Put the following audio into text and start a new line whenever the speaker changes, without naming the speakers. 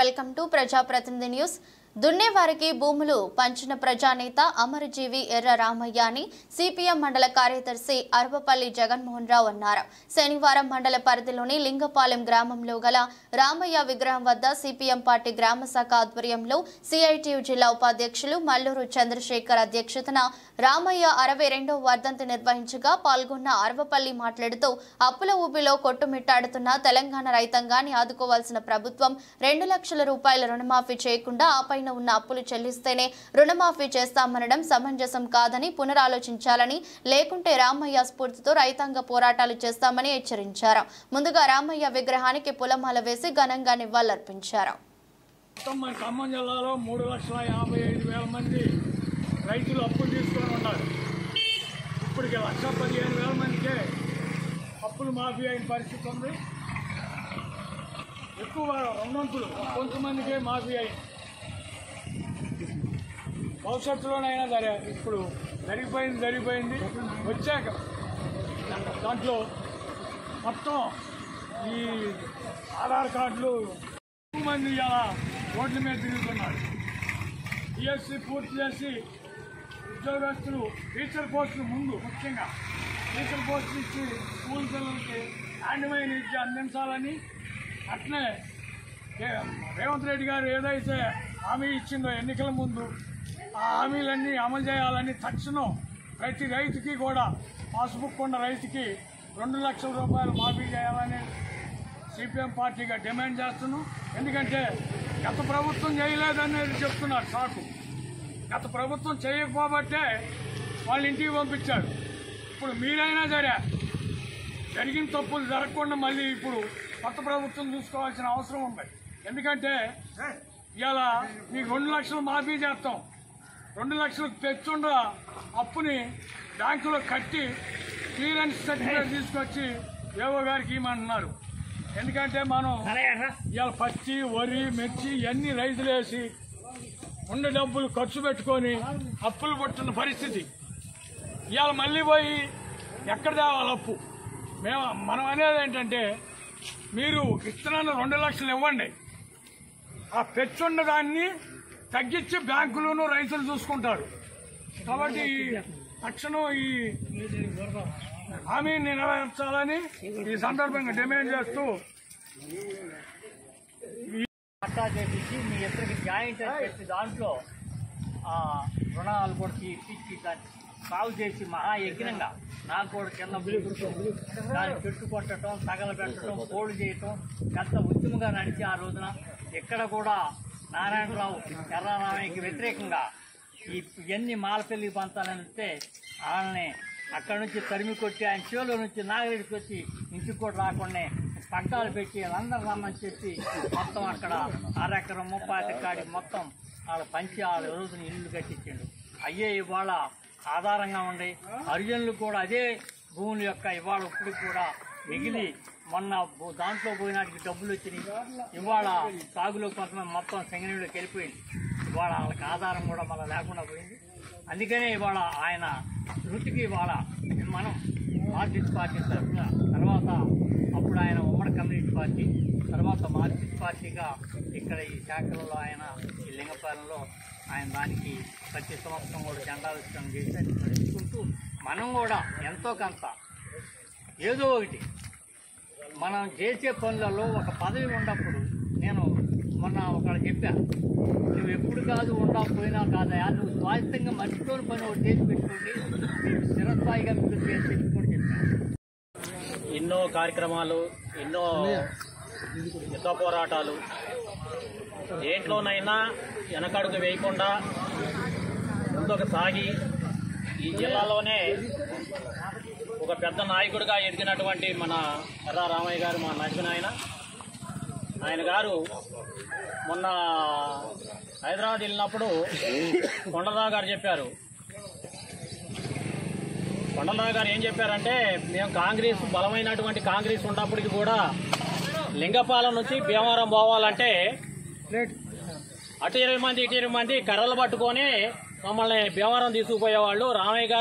Welcome to ప్రజాప్రతినిధి news. దున్నేవారికి భూములు పంచిన ప్రజానేత అమరజీవి ఎర్ర రామయ్య అని సిపిఎం మండల కార్యదర్శి అరవపల్లి జగన్మోహన్ రావు అన్నారు. శనివారం మండల పరిధిలోని లింగపాలెం గ్రామంలో గల రామయ్య విగ్రహం వద్ద సిపిఎం పార్టీ గ్రామ శాఖ ఆధ్వర్యంలో సిఐటియు జిల్లా ఉపాధ్యక్షులు మల్లూరు చంద్రశేఖర్ అధ్యక్షతన రామయ్య 62వ వర్ధంతి నిర్వహించగా పాల్గొన్న అరవపల్లి మాట్లాడుతూ అప్పుల ఊబిలో కొట్టుమిట్టాడుతున్న తెలంగాణ రైతాంగాన్ని ఆదుకోవాల్సిన ప్రభుత్వం 2 లక్షల రూపాయల రుణమాఫీ చేయకుండా ఆపైన ఉన్న అప్పులు చెల్లిస్తేనే రుణమాఫీ చేస్తామనడం సమంజసం కాదని పునరాలోచించాలని, లేకుంటే రామయ్య స్ఫూర్తితో రైతాంగ పోరాటాలు చేస్తామని హెచ్చరించారు. ముందుగా రామయ్య విగ్రహానికి పూలమాల వేసి ఘనంగా నివాళులర్పించారు.
ఖమ్మం జిల్లాలో 3,55,000 మంది రైతులు అప్పులు తీసుకొని ఉన్నారు. ఇప్పటికి 1,15,000 మందికే అప్పులు మాఫీ అయిన పరిస్థితి ఉంది. ఎక్కువ రెండొంతులు కొంతమందికే మాఫీ అయింది. భవిష్యత్తులోనైనా సరే ఇప్పుడు జరిగిపోయింది వచ్చాక దాంట్లో మొత్తం ఈ ఆధార్ కార్డులు ఎక్కువ మంది ఇలా రోడ్ల మీద తిరుగుతున్నారు. బిఎస్సీ పూర్తి చేసి ఉద్యోగస్తులు టీచర్ పోస్టులు ముందు ముఖ్యంగా టీచర్ పోస్టులు ఇచ్చి స్కూల్ పిల్లలకి నాణ్యమైన విద్య అందించాలని, అట్లే రేవంత్ రెడ్డి గారు ఏదైతే హామీ ఇచ్చిందో ఎన్నికల ముందు ఆ హామీలన్నీ అమలు చేయాలని తక్షణం ప్రతి రైతుకి కూడా పాస్బుక్ ఉన్న రైతుకి 2 లక్షల రూపాయలు మాఫీ చేయాలని సిపిఎం పార్టీగా డిమాండ్ చేస్తున్నాం. ఎందుకంటే గత ప్రభుత్వం చేయలేదనేది చెప్తున్నారు సాకు. గత ప్రభుత్వం చేయకపోబట్టే వాళ్ళ ఇంటికి పంపించారు. ఇప్పుడు మీరైనా సరే జరిగిన తప్పులు జరగకుండా మళ్ళీ ఇప్పుడు కొత్త ప్రభుత్వం చూసుకోవాల్సిన అవసరం ఉంది. ఎందుకంటే ఇలా మీకు 2 లక్షలు మాఫీ చేస్తాం, 2 లక్షలకు తెచ్చుండ అప్పుని బ్యాంకులో కట్టి క్లియరెన్స్ సర్టిఫికేట్ తీసుకొచ్చి ఏవో గారికి ఇవ్వమంటున్నారు. ఎందుకంటే మనం ఇవాళ పత్తి, వరి, మిర్చి ఇవన్నీ రైతులు వేసి ఉన్న డబ్బులు ఖర్చు పెట్టుకొని అప్పులు పుట్టిన పరిస్థితి. ఇవాళ మళ్ళీ పోయి ఎక్కడ తేవాలి అప్పు? మనం అనేది ఏంటంటే మీరు ఇస్తున్నాను 2 లక్షలు ఇవ్వండి, ఆ పెట్టున్న దాన్ని తగ్గించి బ్యాంకులను రైతులు చూసుకుంటారు. కాబట్టి తక్షణం ఈ హామీని నెరవేర్చాలని ఈ సందర్భంగా డిమాండ్ చేస్తూ
పట్టా చేపించి మీ ఇద్దరికి జాయింట్ చేసి దాంట్లో రుణాలు కూడా తీసి సాగు చేసి మహా యజ్ఞంగా నాకు కూడా కింద దాన్ని చెట్టు కొట్టడం, తగలబెట్టడం, పోడు చేయటం పెద్ద ఉద్యమంగా నడిచి ఆ రోజున ఎక్కడ కూడా నారాయణరావు ఎర్రారామయ్యకి వ్యతిరేకంగా ఇవన్నీ మాలపల్లికి పంచాలని వస్తే వాళ్ళని అక్కడ నుంచి తరిమి కొట్టి ఆయన చెవులో నుంచి నాగరెడ్డికి వచ్చి ఇంటికి కూడా రాకుండా పట్టాలు పెట్టి అందరు రమ్మని చెప్పి మొత్తం అక్కడ 6 ఎకరం 30 కాడికి మొత్తం వాళ్ళ పంచి వాళ్ళ రోజున ఇల్లు కట్టించిండు. అయ్యే ఇవాళ ఆధారంగా ఉండి హరిజనులు కూడా అదే భూముల యొక్క ఇవాళ ఇప్పటికి కూడా మిగిలి మొన్న దాంట్లో పోయినాటికి డబ్బులు వచ్చినాయి. ఇవాళ సాగులో కొంతమంది మొత్తం సింగనీళ్ళకి వెళ్ళిపోయింది. ఇవాళ వాళ్ళకి ఆధారం కూడా మళ్ళీ లేకుండా పోయింది. అందుకనే ఇవాళ ఆయన వృత్తికి ఇవాళ మనం మార్క్సిస్ట్ పార్టీ తరఫున తర్వాత అప్పుడు ఆయన ఉమ్మడి కమ్యూనిస్ట్ పార్టీ తర్వాత మార్క్సిస్ట్ పార్టీగా ఇక్కడ ఈ శాఖలలో ఆయన ఈ లింగపాలెంలో ఆయన దానికి ప్రతి సంవత్సరం కూడా జెండావిష్కరణ చేసి నడుచుకుంటూ మనం కూడా ఎంతో కొంత ఏదో ఒకటి మనం చేసే పనులలో ఒక పదవి ఉన్నప్పుడు నేను మొన్న ఒకళ్ళు చెప్పాను, నువ్వు ఎప్పుడు కాదు ఉండకపోయినా కాదయా, నువ్వు స్వాస్థ్యంగా మర్చిపోని పని ఒకటి చేసి పెట్టుకోండి, మీకు స్థిరస్థాయిగా మీకు చేసి పెట్టుకోండి చెప్పాను.
ఎన్నో కార్యక్రమాలు, ఎన్నో యుద్ధ పోరాటాలు, దేంట్లోనైనా వెనకడుగు వేయకుండా ముందుకు సాగి ఈ జిల్లాలోనే ఒక పెద్ద నాయకుడిగా ఎదిగినటువంటి మన ఎర్ర రామయ్య గారు, మా నచ్చిన ఆయన గారు మొన్న హైదరాబాద్ వెళ్ళినప్పుడు కొండలరావు గారు చెప్పారు. కొండలరావు గారు ఏం చెప్పారంటే, మేము కాంగ్రెస్ బలమైనటువంటి కాంగ్రెస్ ఉన్నప్పటికీ కూడా లింగపాలెం నుంచి భీమవరం పోవాలంటే అటు 20 మంది ఇటు 20 మంది కర్రలు పట్టుకొని మమ్మల్ని భీమవరం తీసుకుపోయేవాళ్ళు. రామయ్య గారు